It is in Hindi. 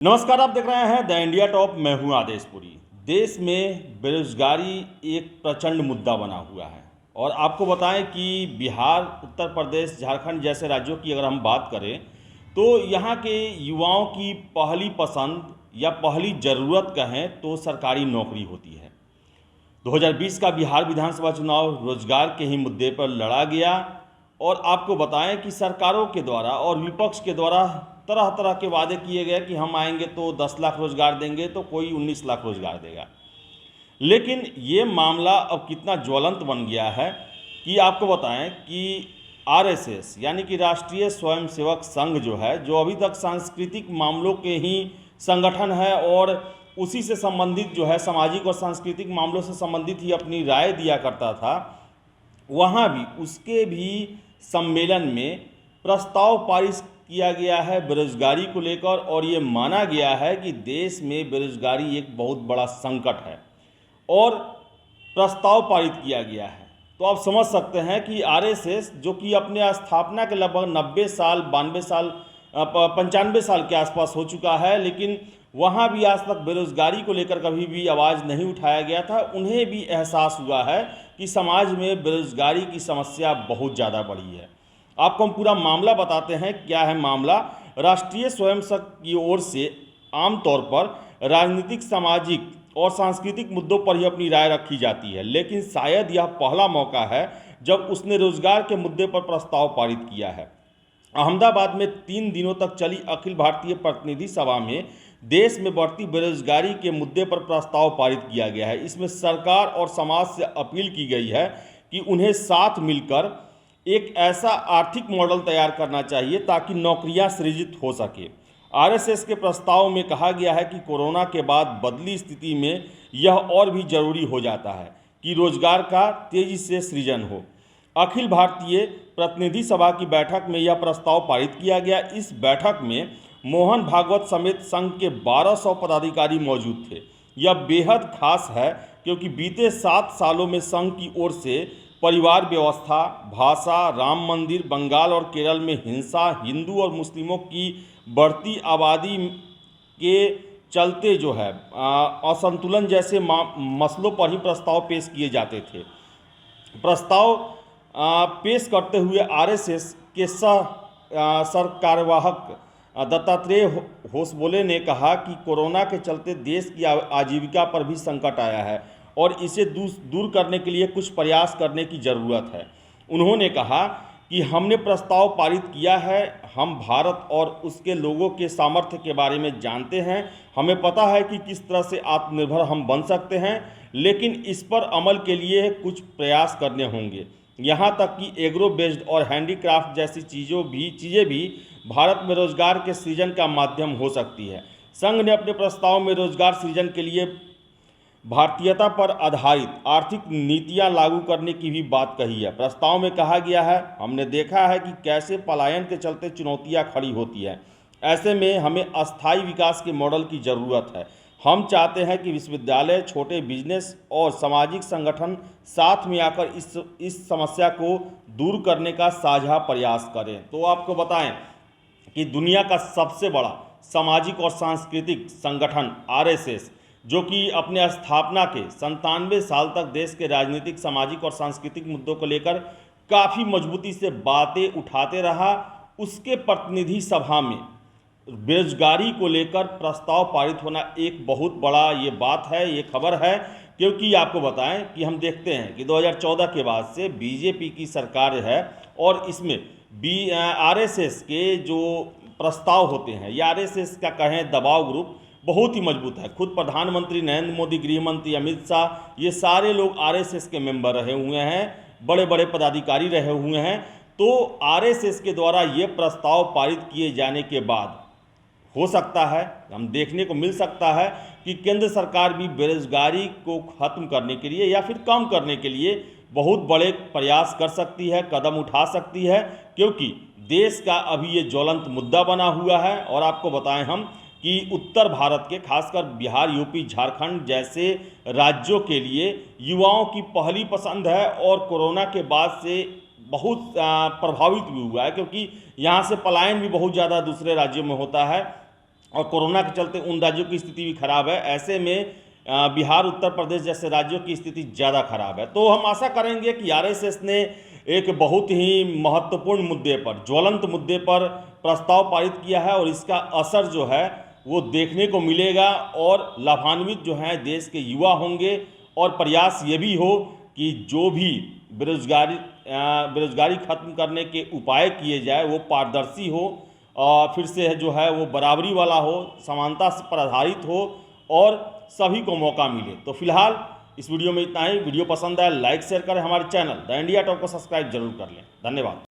नमस्कार, आप देख रहे हैं द इंडिया टॉप। मैं हूं आदेशपुरी। देश में बेरोजगारी एक प्रचंड मुद्दा बना हुआ है और आपको बताएं कि बिहार, उत्तर प्रदेश, झारखंड जैसे राज्यों की अगर हम बात करें तो यहाँ के युवाओं की पहली पसंद या पहली ज़रूरत कहें तो सरकारी नौकरी होती है। 2020 का बिहार विधानसभा चुनाव रोजगार के ही मुद्दे पर लड़ा गया और आपको बताएं कि सरकारों के द्वारा और विपक्ष के द्वारा तरह तरह के वादे किए गए कि हम आएंगे तो 10 लाख रोजगार देंगे, तो कोई 19 लाख रोजगार देगा। लेकिन ये मामला अब कितना ज्वलंत बन गया है कि आपको बताएं कि आरएसएस यानी कि राष्ट्रीय स्वयंसेवक संघ जो है, जो अभी तक सांस्कृतिक मामलों के ही संगठन है और उसी से संबंधित जो है सामाजिक और सांस्कृतिक मामलों से संबंधित ही अपनी राय दिया करता था, वहाँ भी उसके भी सम्मेलन में प्रस्ताव पारित किया गया है बेरोजगारी को लेकर और ये माना गया है कि देश में बेरोजगारी एक बहुत बड़ा संकट है और प्रस्ताव पारित किया गया है। तो आप समझ सकते हैं कि आरएसएस जो कि अपने स्थापना के लगभग 90 साल 92 साल 95 साल के आसपास हो चुका है, लेकिन वहाँ भी आज तक बेरोजगारी को लेकर कभी भी आवाज़ नहीं उठाया गया था। उन्हें भी एहसास हुआ है कि समाज में बेरोजगारी की समस्या बहुत ज़्यादा बढ़ी है। आपको हम पूरा मामला बताते हैं। क्या है मामला? राष्ट्रीय स्वयंसेवक की ओर से आमतौर पर राजनीतिक, सामाजिक और सांस्कृतिक मुद्दों पर ही अपनी राय रखी जाती है, लेकिन शायद यह पहला मौका है जब उसने रोजगार के मुद्दे पर प्रस्ताव पारित किया है। अहमदाबाद में 3 दिनों तक चली अखिल भारतीय प्रतिनिधि सभा में देश में बढ़ती बेरोजगारी के मुद्दे पर प्रस्ताव पारित किया गया है। इसमें सरकार और समाज से अपील की गई है कि उन्हें साथ मिलकर एक ऐसा आर्थिक मॉडल तैयार करना चाहिए ताकि नौकरियां सृजित हो सके। आरएसएस के प्रस्ताव में कहा गया है कि कोरोना के बाद बदली स्थिति में यह और भी जरूरी हो जाता है कि रोजगार का तेजी से सृजन हो। अखिल भारतीय प्रतिनिधि सभा की बैठक में यह प्रस्ताव पारित किया गया। इस बैठक में मोहन भागवत समेत संघ के 1200 पदाधिकारी मौजूद थे। यह बेहद खास है क्योंकि बीते 7 सालों में संघ की ओर से परिवार व्यवस्था, भाषा, राम मंदिर, बंगाल और केरल में हिंसा, हिंदू और मुस्लिमों की बढ़ती आबादी के चलते जो है असंतुलन जैसे मसलों पर ही प्रस्ताव पेश किए जाते थे। प्रस्ताव पेश करते हुए आरएसएस के सरकार्यवाहक दत्तात्रेय होसबोले ने कहा कि कोरोना के चलते देश की आजीविका पर भी संकट आया है और इसे दूर करने के लिए कुछ प्रयास करने की ज़रूरत है। उन्होंने कहा कि हमने प्रस्ताव पारित किया है, हम भारत और उसके लोगों के सामर्थ्य के बारे में जानते हैं, हमें पता है कि किस तरह से आत्मनिर्भर हम बन सकते हैं, लेकिन इस पर अमल के लिए कुछ प्रयास करने होंगे। यहाँ तक कि एग्रो बेस्ड और हैंडीक्राफ्ट जैसी चीज़ें भी भारत में रोजगार के सृजन का माध्यम हो सकती है। संघ ने अपने प्रस्ताव में रोजगार सृजन के लिए भारतीयता पर आधारित आर्थिक नीतियां लागू करने की भी बात कही है। प्रस्ताव में कहा गया है, हमने देखा है कि कैसे पलायन के चलते चुनौतियां खड़ी होती हैं। ऐसे में हमें अस्थायी विकास के मॉडल की ज़रूरत है। हम चाहते हैं कि विश्वविद्यालय, छोटे बिजनेस और सामाजिक संगठन साथ में आकर इस समस्या को दूर करने का साझा प्रयास करें। तो आपको बताएं कि दुनिया का सबसे बड़ा सामाजिक और सांस्कृतिक संगठन आरएसएस, जो कि अपने स्थापना के 97 साल तक देश के राजनीतिक, सामाजिक और सांस्कृतिक मुद्दों को लेकर काफ़ी मजबूती से बातें उठाते रहा, उसके प्रतिनिधि सभा में बेरोजगारी को लेकर प्रस्ताव पारित होना एक बहुत बड़ा ये बात है, ये खबर है। क्योंकि आपको बताएं कि हम देखते हैं कि 2014 के बाद से बीजेपी की सरकार है और इसमें आरएसएस के जो प्रस्ताव होते हैं या आरएसएस का कहें दबाव ग्रुप बहुत ही मजबूत है। खुद प्रधानमंत्री नरेंद्र मोदी, गृह मंत्री अमित शाह, ये सारे लोग आरएसएस के मेंबर रहे हुए हैं, बड़े बड़े पदाधिकारी रहे हुए हैं। तो आरएसएस के द्वारा ये प्रस्ताव पारित किए जाने के बाद हो सकता है, हम देखने को मिल सकता है कि केंद्र सरकार भी बेरोजगारी को ख़त्म करने के लिए या फिर कम करने के लिए बहुत बड़े प्रयास कर सकती है, कदम उठा सकती है, क्योंकि देश का अभी ये ज्वलंत मुद्दा बना हुआ है। और आपको बताएं हम कि उत्तर भारत के, खासकर बिहार, यूपी, झारखंड जैसे राज्यों के लिए युवाओं की पहली पसंद है और कोरोना के बाद से बहुत प्रभावित भी हुआ है, क्योंकि यहाँ से पलायन भी बहुत ज़्यादा दूसरे राज्यों में होता है। और कोरोना के चलते उन राज्यों की स्थिति भी खराब है। ऐसे में बिहार, उत्तर प्रदेश जैसे राज्यों की स्थिति ज़्यादा खराब है। तो हम आशा करेंगे कि आरएसएस ने एक बहुत ही महत्वपूर्ण मुद्दे पर, ज्वलंत मुद्दे पर प्रस्ताव पारित किया है और इसका असर जो है वो देखने को मिलेगा और लाभान्वित जो है देश के युवा होंगे। और प्रयास ये भी हो कि जो भी बेरोजगारी खत्म करने के उपाय किए जाए वो पारदर्शी हो, और फिर से जो है वो बराबरी वाला हो, समानता पर आधारित हो और सभी को मौका मिले। तो फिलहाल इस वीडियो में इतना ही। वीडियो पसंद आए लाइक शेयर करें, हमारे चैनल द इंडिया टॉप को सब्सक्राइब जरूर कर लें। धन्यवाद।